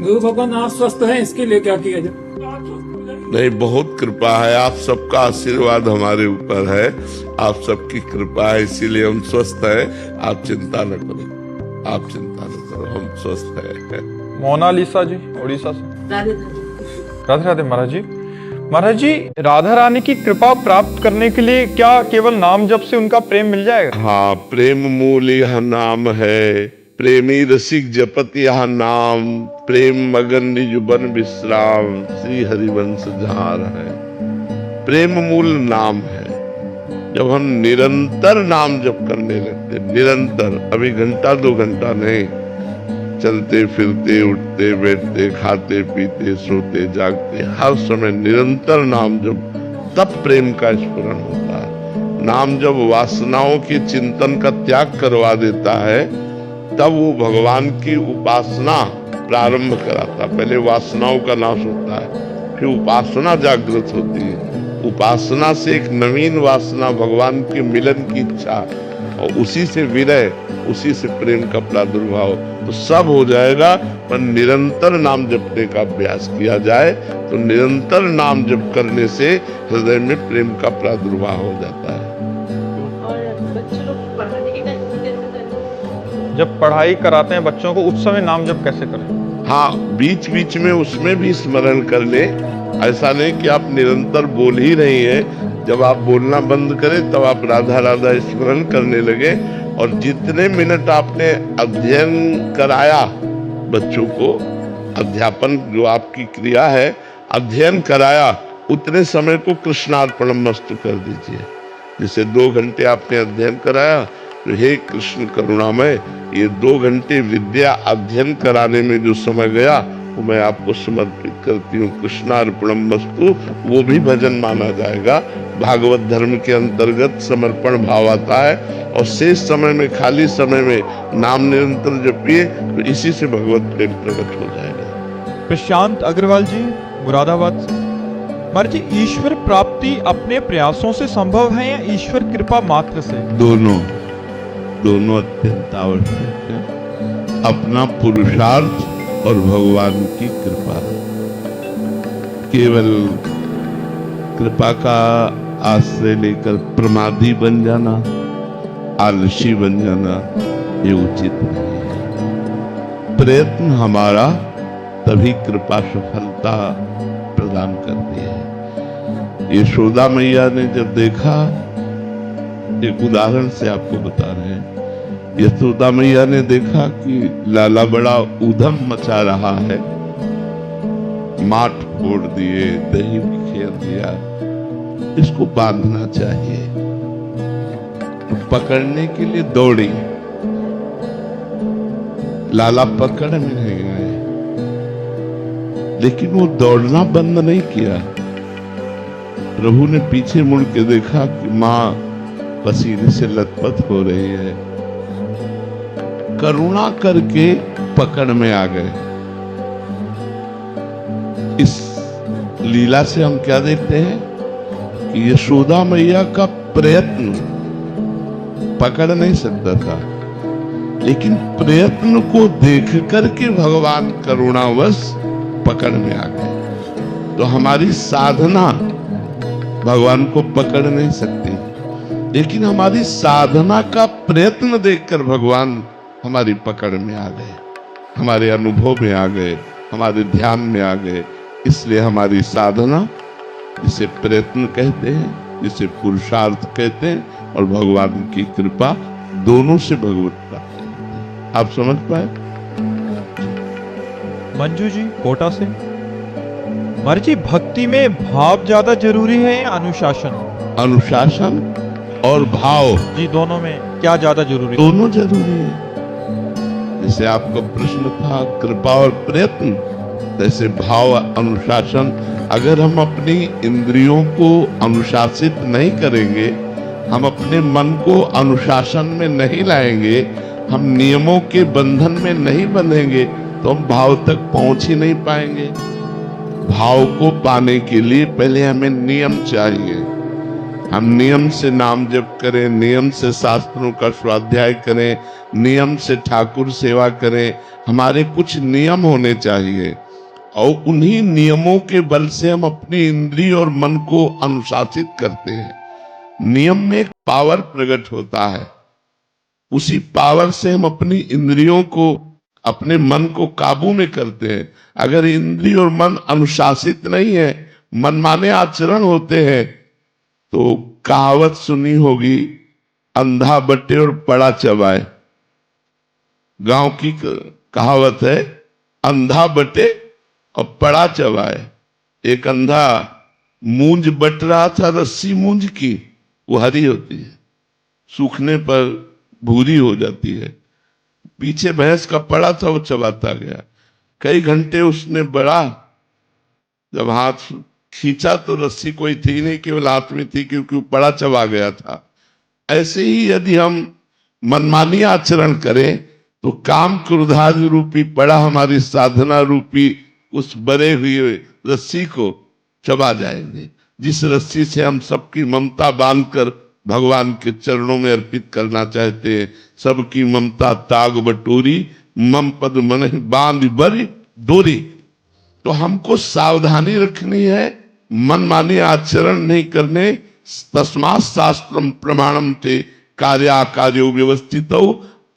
गुरु भगवान आप स्वस्थ हैं, इसके लिए क्या किया जाए? नहीं, बहुत कृपा है, आप सबका आशीर्वाद हमारे ऊपर है, आप सबकी कृपा है, इसीलिए हम स्वस्थ हैं। आप चिंता न करो, आप चिंता न करो, हम स्वस्थ हैं। मोनालिसा जी उड़ीसा से। राधे राधे राधे महाराज जी। महाराज जी, राधा रानी की कृपा प्राप्त करने के लिए क्या केवल नाम जप से उनका प्रेम मिल जाएगा? हाँ, प्रेम मूल यह नाम है, प्रेमी रसिक जपत यह नाम, प्रेम मगन निज बन विश्राम, श्री हरिवंश जहार है। प्रेम मूल नाम है। जब हम निरंतर नाम जप करने लगते, निरंतर, अभी घंटा 2 घंटा नहीं, चलते फिरते, उठते बैठते, खाते पीते, सोते जागते, हर समय निरंतर नाम जप, तब प्रेम का स्फुरण होता है। नाम जब वासनाओं के चिंतन का त्याग करवा देता है, तब वो भगवान की उपासना प्रारंभ कराता। पहले वासनाओं का नाश होता है, फिर उपासना जागृत होती है। उपासना से एक नवीन वासना, भगवान के मिलन की इच्छा, और उसी से विरह, उसी से प्रेम का प्रादुर्भाव, तो सब हो जाएगा। पर निरंतर नाम जपने का अभ्यास किया जाए तो निरंतर नाम जप करने से हृदय में प्रेम का प्रादुर्भाव हो जाता है। और बच्चों लोग पढ़ाने के टाइम कैसे करें? जब पढ़ाई कराते हैं बच्चों को, उस समय नाम जप कैसे करें? हाँ, बीच बीच में उसमें भी स्मरण कर ले। ऐसा नहीं कि आप निरंतर बोल ही रही हैं, जब आप बोलना बंद करें तब आप राधा राधा स्मरण करने लगे। और जितने मिनट आपने अध्ययन कराया बच्चों को, अध्यापन जो आपकी क्रिया है, अध्ययन कराया, उतने समय को कृष्णार्पणमस्तु कर दीजिए। जैसे 2 घंटे आपने अध्ययन कराया, तो हे कृष्ण करुणामय, ये 2 घंटे विद्या अध्ययन कराने में जो समय गया वो मैं आपको समर्पित करती हूँ, कृष्णार्पणमस्तु। वो भी भजन माना जाएगा। भागवत धर्म के अंतर्गत समर्पण भाव आता है। और शेष समय में, खाली समय में नाम निरंतर जपिए, तो इसी से भगवत प्रेम प्रकट हो जाएगा। प्रशांत अग्रवाल जी मुरादाबाद से। महाराज जी, ईश्वर प्राप्ति अपने प्रयासों से संभव है या ईश्वर कृपा मात्र से? दोनों अत्यंत आवश्यक है। अपना पुरुषार्थ और भगवान की कृपा। केवल कृपा का आश्रय लेकर प्रमादी बन जाना, आलसी बन जाना, ये उचित नहीं है। प्रयत्न हमारा तभी कृपा सफलता प्रदान करती है। यशोदा मैया ने जब देखा, एक उदाहरण से आपको बता रहे हैं, यशोदा मैया ने देखा कि लाला बड़ा उधम मचा रहा है, माठ फोड़ दिए, दही बिखेर दिया, इसको बांधना चाहिए। तो पकड़ने के लिए दौड़ी, लाला पकड़ में नहीं गए, लेकिन वो दौड़ना बंद नहीं किया। प्रभु ने पीछे मुड़ के देखा कि मां पसीने से लथपथ हो रही है, करुणा करके पकड़ में आ गए। इस लीला से हम क्या देखते हैं कि यशोदा मैया का प्रयत्न, पकड़ नहीं सकता था, लेकिन प्रयत्न को देख करके भगवान करुणावश पकड़ में आ गए। तो हमारी साधना भगवान को पकड़ नहीं सकती, लेकिन हमारी साधना का प्रयत्न देखकर भगवान हमारी पकड़ में आ गए, हमारे अनुभव में आ गए, हमारे ध्यान में आ गए। इसलिए हमारी साधना, जिसे प्रयत्न कहते हैं, जिसे पुरुषार्थ कहते हैं, और भगवान की कृपा, दोनों से भगवत प्राप्ति होती है। आप समझ पाए? मंजू जी कोटा से। महाराज जी, भक्ति में भाव ज्यादा जरूरी है या अनुशासन? अनुशासन और भाव जी, दोनों में क्या ज्यादा जरूरी है? दोनों जरूरी है। जैसे आपका प्रश्न था कृपा और प्रयत्न, जैसे भाव अनुशासन। अगर हम अपनी इंद्रियों को अनुशासित नहीं करेंगे, हम अपने मन को अनुशासन में नहीं लाएंगे, हम नियमों के बंधन में नहीं बंधेंगे, तो हम भाव तक पहुंच ही नहीं पाएंगे। भाव को पाने के लिए पहले हमें नियम चाहिए। हम नियम से नाम जप करें, नियम से शास्त्रों का स्वाध्याय करें, नियम से ठाकुर सेवा करें। हमारे कुछ नियम होने चाहिए और उन्हीं नियमों के बल से हम अपनी इंद्रिय और मन को अनुशासित करते हैं। नियम में एक पावर प्रकट होता है, उसी पावर से हम अपनी इंद्रियों को, अपने मन को काबू में करते हैं। अगर इंद्रिय और मन अनुशासित नहीं है, मनमाने आचरण होते हैं, तो कहावत सुनी होगी, अंधा बटे और पड़ा चबाए। गांव की कहावत है, अंधा बटे और पड़ा चबाए। एक अंधा मूंज बट रहा था, रस्सी मूंज की, वो हरी होती है, सूखने पर भूरी हो जाती है। पीछे भैंस का पड़ा था, वो चबाता गया। कई घंटे उसने बढ़ा, जब हाथ खींचा तो रस्सी कोई थी नहीं, केवल हाथ में थी, क्योंकि वो पड़ा चबा गया था। ऐसे ही यदि हम मनमानी आचरण करें तो काम क्रोधादि रूपी पड़ा हमारी साधना रूपी उस बरे हुए रस्सी को चबा जाएंगे, जिस रस्सी से हम सबकी ममता बांधकर भगवान के चरणों में अर्पित करना चाहते हैं। सबकी ममता ताग बटोरी, मम पद मन बांध बरी डोरी। तो हमको सावधानी रखनी है, मनमानी आचरण नहीं करने। तस्मात् शास्त्रम प्रमाणम थे कार्याकार्यो व्यवस्थित।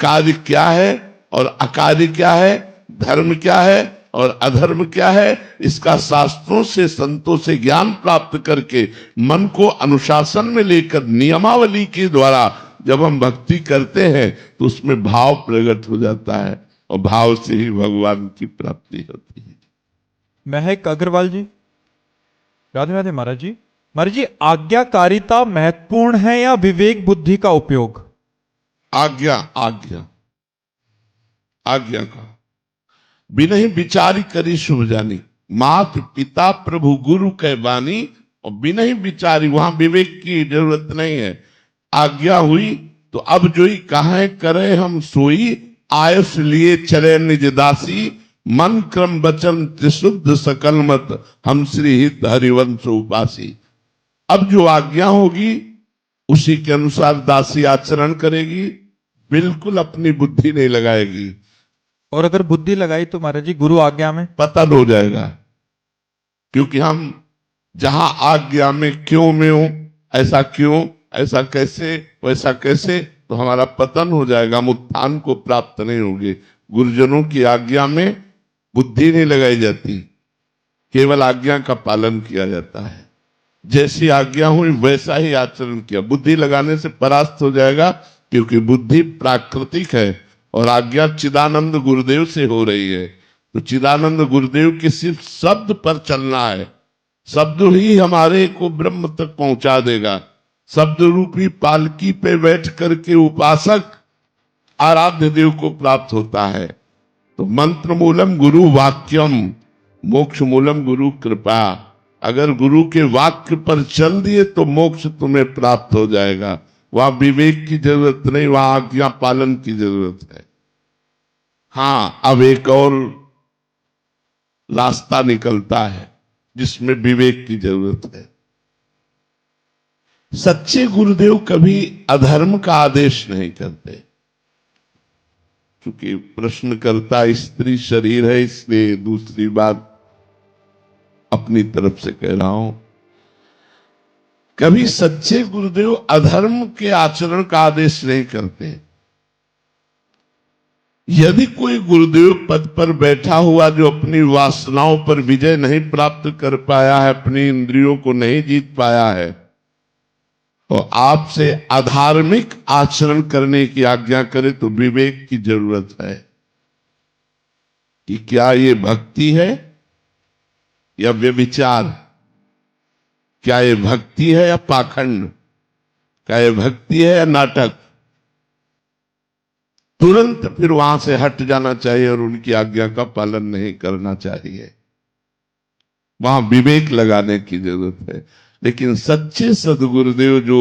कार्य क्या है और अकार्य क्या है, धर्म क्या है और अधर्म क्या है, इसका शास्त्रों से, संतों से ज्ञान प्राप्त करके मन को अनुशासन में लेकर नियमावली के द्वारा जब हम भक्ति करते हैं तो उसमें भाव प्रकट हो जाता है और भाव से ही भगवान की प्राप्ति होती है। महक अग्रवाल जी, राधे राधे महाराज जी। महाराज जी, आज्ञाकारिता महत्वपूर्ण है या विवेक बुद्धि का उपयोग? आज्ञा आज्ञा आज्ञा का बिना ही विचारी करी शुभ जानी। मात पिता प्रभु गुरु कह बानी, और बिना ही विचारी, वहां विवेक की जरूरत नहीं है। आज्ञा हुई तो अब जो ही कहा करे हम सोई, आयस लिए चले निज दासी, मन क्रम वचन त्रिशुद्ध सकल मत, हम श्री हित हरिवंश उपासी। अब जो आज्ञा होगी उसी के अनुसार दासी आचरण करेगी, बिल्कुल अपनी बुद्धि नहीं लगाएगी। और अगर बुद्धि लगाई तो महाराज जी गुरु आज्ञा में पतन हो जाएगा, क्योंकि हम जहां आज्ञा में क्यों में हो, ऐसा क्यों, ऐसा कैसे, वैसा कैसे, तो हमारा पतन हो जाएगा, हम उत्थान को प्राप्त नहीं होंगे। गुरुजनों की आज्ञा में बुद्धि नहीं लगाई जाती, केवल आज्ञा का पालन किया जाता है। जैसी आज्ञा हुई वैसा ही आचरण किया। बुद्धि लगाने से परास्त हो जाएगा, क्योंकि बुद्धि प्राकृतिक है और आज्ञा चिदानंद गुरुदेव से हो रही है। तो चिदानंद गुरुदेव के सिर्फ शब्द पर चलना है, शब्द ही हमारे को ब्रह्म तक पहुंचा देगा। शब्द रूपी पालकी पे बैठ करके उपासक आराध्य देव को प्राप्त होता है। तो मंत्र मूलम गुरु वाक्यम, मोक्ष मूलम गुरु कृपा। अगर गुरु के वाक्य पर चल दिए तो मोक्ष तुम्हें प्राप्त हो जाएगा। वहां विवेक की जरूरत नहीं, वहां आज्ञा पालन की जरूरत है। हाँ, अब एक और रास्ता निकलता है जिसमें विवेक की जरूरत है। सच्चे गुरुदेव कभी अधर्म का आदेश नहीं करते, क्योंकि प्रश्नकर्ता स्त्री शरीर है, इसलिए दूसरी बात अपनी तरफ से कह रहा हूं। कभी सच्चे गुरुदेव अधर्म के आचरण का आदेश नहीं करते। यदि कोई गुरुदेव पद पर बैठा हुआ जो अपनी वासनाओं पर विजय नहीं प्राप्त कर पाया है, अपनी इंद्रियों को नहीं जीत पाया है, तो आपसे अधार्मिक आचरण करने की आज्ञा करे तो विवेक की जरूरत है कि क्या ये भक्ति है या व्यभिचार, क्या ये भक्ति है या पाखंड, क्या ये भक्ति है या नाटक। तुरंत फिर वहां से हट जाना चाहिए और उनकी आज्ञा का पालन नहीं करना चाहिए। वहां विवेक लगाने की जरूरत है। लेकिन सच्चे सदगुरुदेव जो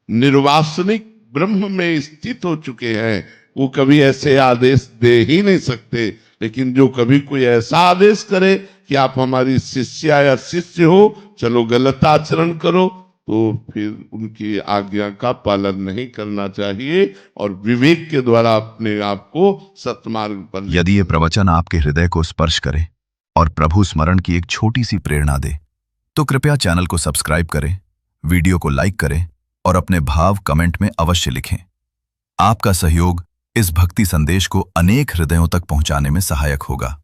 निर्वासनिक ब्रह्म में स्थित हो चुके हैं, वो कभी ऐसे आदेश दे ही नहीं सकते। लेकिन जो कभी कोई ऐसा आदेश करे कि आप हमारी शिष्या या शिष्य हो, चलो गलत आचरण करो, तो फिर उनकी आज्ञा का पालन नहीं करना चाहिए और विवेक के द्वारा अपने आप को सत्मार्ग पर यदि ये प्रवचन आपके हृदय को स्पर्श करे और प्रभु स्मरण की एक छोटी सी प्रेरणा दे, तो कृपया चैनल को सब्सक्राइब करें, वीडियो को लाइक करें और अपने भाव कमेंट में अवश्य लिखें। आपका सहयोग इस भक्ति संदेश को अनेक हृदयों तक पहुंचाने में सहायक होगा।